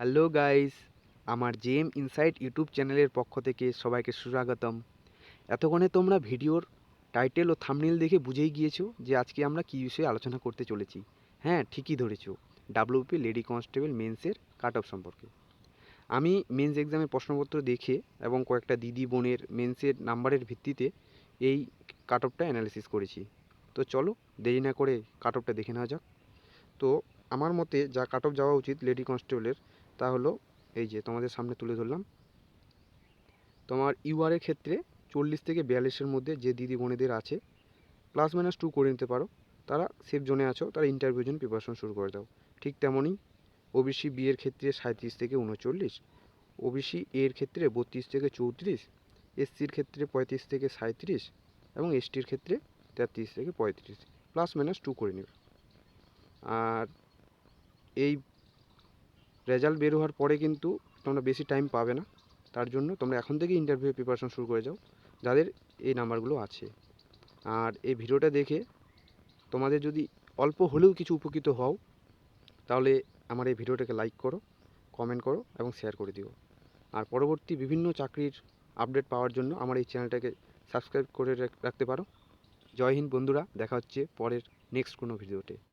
Hello guys, আমার JM insight YouTube চ্যানেলের পক্ষ থেকে সবাইকে সুস্বাগতম। এতক্ষণে তোমরা ভিডিওর টাইটেল ও থাম্বনেল দেখে বুঝেই গিয়েছো যে আজকে আমরা কী বিষয়ে আলোচনা করতে চলেছি। হ্যাঁ, ঠিকই ধরেছো, ডাব্লিউপি লেডি কনস্টেবল মেন্সের কাট অফ সম্পর্কে। আমি মেন্স এক্সামের প্রশ্নপত্র দেখে এবং কয়েকটা দিদি বোনের মেন্সের নাম্বারের ভিত্তিতে এই কাট অফটা অ্যানালিসিস করেছি। তো চলো দেরি না করে কাট অফটা দেখে নেওয়া যাক। তো আমার মতে যা কাট অফ যাওয়া উচিত লেডি কনস্টেবলের, তা হলো এই যে তোমাদের সামনে তুলে ধরলাম। তোমার ইউআরের ক্ষেত্রে 40 থেকে 42-এর মধ্যে যে দিদি বোনেদের আছে, +-2 করে নিতে পারো, তারা সেফ জোনে আছো, তারা ইন্টারভিউর জন্য প্রিপারেশন শুরু করে দাও। ঠিক তেমনই ওবিসি বি এর ক্ষেত্রে 37 থেকে 39, ওবিসি এর ক্ষেত্রে 32 থেকে 34, এসসির ক্ষেত্রে 35 থেকে 37 এবং এসটির ক্ষেত্রে 33 থেকে 35, +-2 করে নেবে। আর এই রেজাল্ট বের হওয়ার পরে কিন্তু তোমরা বেশি টাইম পাবে না, তার জন্য তোমরা এখন থেকে ইন্টারভিউ প্রিপারেশন শুরু করে যাও যাদের এই নাম্বারগুলো আছে। আর এই ভিডিওটা দেখে তোমাদের যদি অল্প হলেও কিছু উপকৃত হও, তাহলে আমার এই ভিডিওটাকে লাইক করো, কমেন্ট করো এবং শেয়ার করে দিও। আর পরবর্তী বিভিন্ন চাকরির আপডেট পাওয়ার জন্য আমার এই চ্যানেলটাকে সাবস্ক্রাইব করে রাখতে পারো। জয় হিন্দ বন্ধুরা, দেখা হচ্ছে পরের নেক্সট কোনো ভিডিওতে।